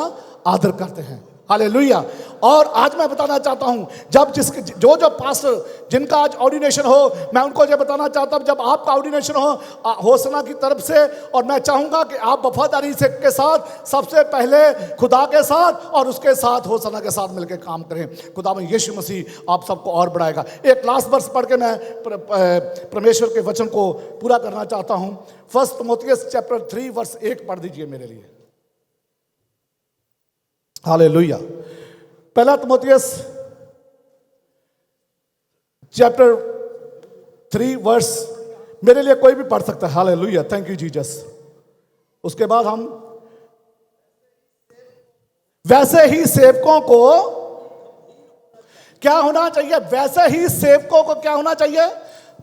Speaker 3: आदर करते हैं। हालेलुया। और आज मैं बताना चाहता हूं, जब जिसके जो पास्टर जिनका आज ऑर्डिनेशन हो, मैं उनको ये बताना चाहता हूं, जब आपका ऑर्डिनेशन हो होसना की तरफ से, और मैं चाहूंगा कि आप वफादारी से के साथ सबसे पहले खुदा के साथ और उसके साथ होसना के साथ मिलकर काम करें। खुदा में यीशु मसीह आप सबको और बढ़ाएगा। एक लास्ट वर्स पढ़ के मैं परमेश्वर के वचन को पूरा करना चाहता हूं। 1 तिमोथियस चैप्टर 3 वर्स 1 पढ़ दीजिए मेरे लिए। हालेलुया। 1 तिमोथियस चैप्टर 3 वर्स, मेरे लिए कोई भी पढ़ सकता है। Hallelujah, thank you Jesus. उसके बाद हम, वैसे ही सेवकों को क्या होना चाहिए? वैसे ही सेवकों को क्या होना चाहिए?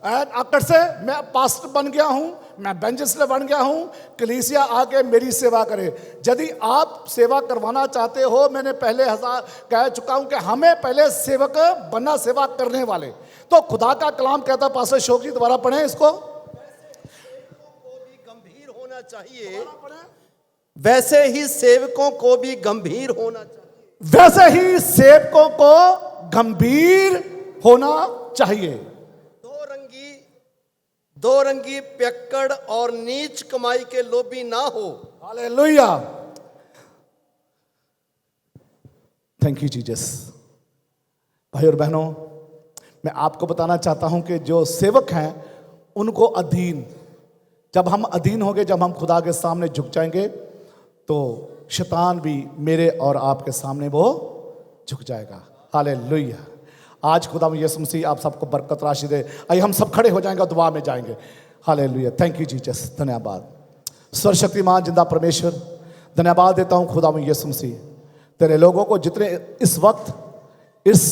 Speaker 3: आकर से मैं पास्टर बन गया हूं, मैं बेंचेसलर बन गया हूं, कलीसिया आके मेरी सेवा करे। यदि आप सेवा करवाना चाहते हो, मैंने पहले कह चुका हूं कि हमें पहले सेवक बनना, सेवा करने वाले। तो खुदा का कलाम कहता, पास्टर शोक जी दोबारा पढ़ें इसको।
Speaker 6: को भी गंभीर होना चाहिए, वैसे ही सेवकों को भी गंभीर होना चाहिए।
Speaker 3: वैसे ही सेवकों को गंभीर होना चाहिए।
Speaker 6: दो रंगी पियक्कड़ और नीच कमाई के लोभी ना हो।
Speaker 3: Hallelujah, thank you Jesus. भाई और बहनों, मैं आपको बताना चाहता हूं कि जो सेवक हैं उनको अधीन, जब हम अधीन होंगे, जब हम खुदा के सामने झुक जाएंगे, तो शैतान भी मेरे और आपके सामने वो झुक जाएगा। हालेलुया। आज खुदा में यीशु मसीह आप सबको बरकत राशि दे। आइए हम सब खड़े हो जाएंगे और दुआ में जाएंगे। Hallelujah, thank you Jesus. धन्यवाद सर्वशक्तिमान जिंदा परमेश्वर, धन्यवाद देता हूं खुदा में यीशु मसीह, तेरे लोगों को जितने इस वक्त इस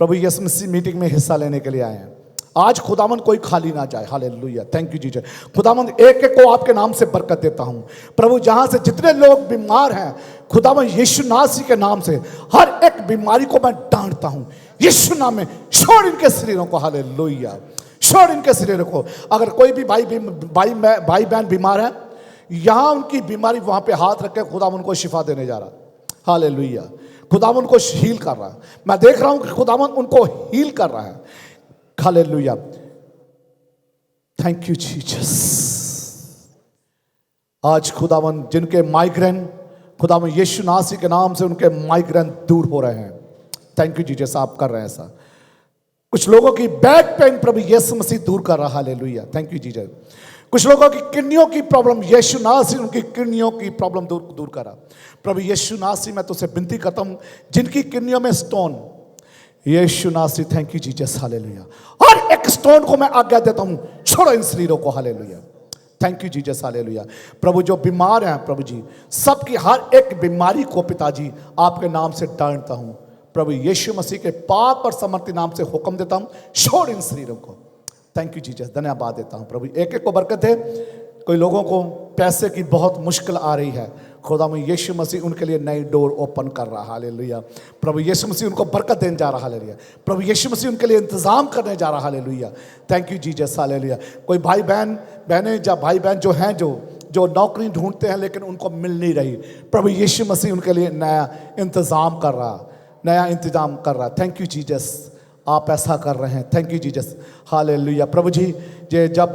Speaker 3: प्रभु यीशु मसीह मीटिंग में हिस्सा लेने के लिए आए हैं, आज खुदावंद कोई खाली ना जाए। Hallelujah, thank you Jesus. खुदावंद एक एक को आपके नाम से बरकत देता हूं प्रभु। जहां से जितने लोग बीमार हैं, खुदावंद यीशु नासी के नाम से हर एक बीमारी को मैं डांटता हूं यीशु नाम में। छोड़ इनके शरीरों को, हालेलुया, छोड़ इनके शरीरों को। अगर कोई भी भाई बहन बीमार है, यहां उनकी बीमारी वहां पे हाथ रख के खुदावंद उनको शिफा देने जा रहा। हालेलुया, खुदावंद उनको हील कर रहा है। मैं देख रहा हूं कि खुदावंद उनको हील कर रहा है। Hallelujah, thank you Jesus. आज खुदावंद जिनके माइग्रेन, खुदावंद यीशु नासी के नाम से उनके माइग्रेन दूर हो रहे हैं। थैंक यू जीसस, आप कर रहे हैं ऐसा। कुछ लोगों की बैक पेन प्रभु यीशु मसीह दूर कर रहा है। Hallelujah, thank you Jesus. कुछ लोगों की किडनियों की प्रॉब्लम, यीशु नासी उनकी किडनियों की प्रॉब्लम दूर कर रहा। प्रभु यीशु नासी, मैं तुझसे विनती करता हूं, जिनकी किडनियों में स्टोन, यीशु नासी, थैंक यू जीसस। हालेलुया, हर एक स्टोन को मैं आज्ञा देता हूं, छोड़ो इन शरीरों को। Hallelujah, thank you Jesus. Hallelujah. प्रभु जो बीमार हैं प्रभु जी, सबकी हर एक बीमारी को पिताजी आपके नाम से डांटता हूं प्रभु यीशु मसीह के पाक और समर्थी नाम से हुक्म देता हूं, छोड़ इन शरीरों को। थैंक यू जीसस, धन्यवाद देता हूं प्रभु। एक एक को बरकत है। कोई लोगों को पैसे की बहुत मुश्किल आ रही है, खुदा में यीशु मसीह उनके लिए नई डोर ओपन कर रहा। हालेलुया, प्रभु यीशु मसीह उनको बरकत देने जा रहा। हालेलुया, प्रभु यीशु मसीह उनके लिए इंतजाम करने जा रहा। Hallelujah, thank you Jesus. Hallelujah. कोई भाई बहनें या भाई बहन जो हैं, जो नौकरी ढूंढते हैं लेकिन उनको मिल नहीं रही, प्रभु यीशु मसीह उनके लिए नया इंतजाम कर रहा। थैंक यू जीसस, आप ऐसा कर रहे हैं। Thank you Jesus. हालेलुया। प्रभु जी, ये जब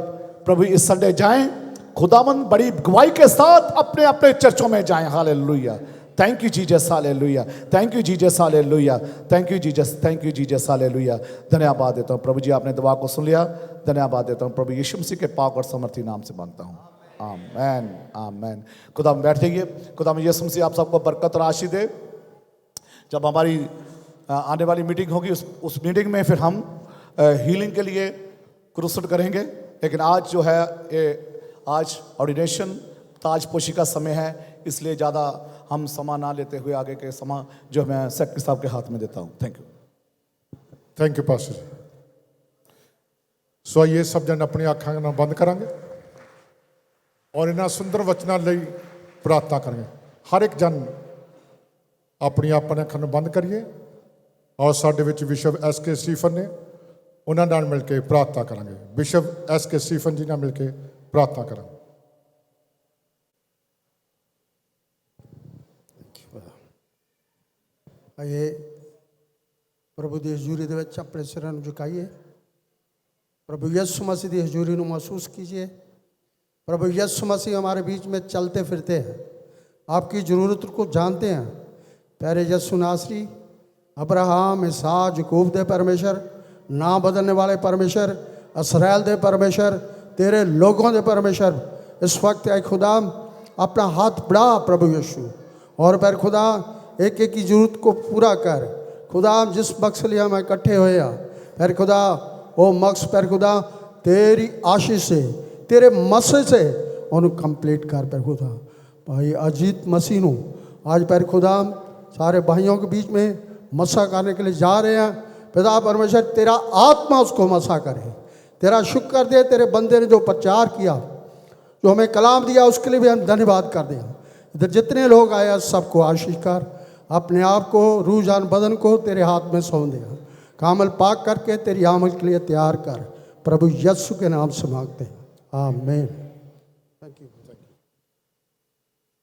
Speaker 3: प्रभु इस संडे जाएं, खुदावंद बड़ी गवाही के साथ अपने अपने चर्चों में जाएं। Hallelujah, thank you Jesus. Hallelujah, thank you Jesus. Hallelujah, thank you Jesus, thank you Jesus. Hallelujah, धन्यवाद देता हूँ प्रभु जी, आपने दुआ को सुन लिया। धन्यवाद देता हूँ प्रभु यीशु मसीह के पाक और समर्थी नाम से मांगता हूँ, आमीन, आमीन। खुदा में बैठ जाइए। खुदा में यीशु मसीह आप सबको बरकत और आशीष दे। जब हमारी आने वाली मीटिंग होगी, उस मीटिंग में फिर हम हीलिंग के लिए क्रूसेड करेंगे। लेकिन आज जो है ये आज ऑर्डिनेशन ताजपोशी का समय है, इसलिए ज़्यादा हम समय ना लेते हुए आगे के समय जो मैं सेक्रेटरी साहब के हाथ में देता हूँ। Thank you,
Speaker 1: thank you pastor ji. So आइए सब जन अपनी आँखें बंद करांगे। ਔਰ ਇਹਨਾਂ ਸੁੰਦਰ ਵਚਨਾਂ ਲਈ ਪ੍ਰਾਰਥਨਾ ਕਰਾਂਗੇ। ਹਰ ਇੱਕ ਜਨ ਆਪਣੀ ਆਪਣੇ ਅੱਖਾਂ ਨੂੰ ਬੰਦ ਕਰੀਏ ਔਰ ਸਾਡੇ ਵਿੱਚ ਵਿਸ਼ਵ ਐਸ.ਕੇ. ਸਟੀਫਨ ਨੇ, ਉਹਨਾਂ ਨਾਲ ਮਿਲ ਕੇ ਪ੍ਰਾਰਥਨਾ ਕਰਾਂਗੇ। ਵਿਸ਼ਵ ਐਸ.ਕੇ. ਸਟੀਫਨ ਜੀ ਨਾਲ ਮਿਲ ਕੇ ਪ੍ਰਾਰਥਨਾ ਕਰਾਂਗੇ।
Speaker 7: आइए प्रभु की हजूरी दे विच अपने सिरां नूं झुकाइए। प्रभु यीशु मसीह की हजूरी नूं महसूस कीजिए। प्रभु यीशु मसीह हमारे बीच में चलते फिरते हैं, आपकी ज़रूरत को जानते हैं। प्यारे यीशु नासरी, अब्राहम, इसहाक, याकूब दे परमेश्वर, ना बदलने वाले परमेश्वर, इसराइल दे परमेश्वर, तेरे लोगों दे परमेश्वर, इस वक्त आए खुदा अपना हाथ बढ़ा प्रभु यीशु, और पर खुदा एक एक की जरूरत को पूरा कर। खुदा जिस मकसद लिए हम इकट्ठे हुए हैं, फिर खुदा वो मकसद पर खुदा तेरी आशीष से, तेरे मसले से उन्हें कंप्लीट कर। पर खुदा भाई अजीत मसीह नूं आज पर खुदा सारे भाइयों के बीच में मसा करने के लिए जा रहे हैं। पिता परमेश्वर, तेरा आत्मा उसको मसा करे। तेरा शुक्र दे, तेरे बंदे ने जो प्रचार किया, जो हमें कलाम दिया, उसके लिए भी हम धन्यवाद कर दें। इधर जितने लोग आए सबको आशीष कर। अपने आप को, रूह जान बदन को तेरे हाथ में सौंप दे। कामल पाक करके तेरी आमद के लिए तैयार कर। प्रभु यीशु के नाम से मांगते हैं, आमीन।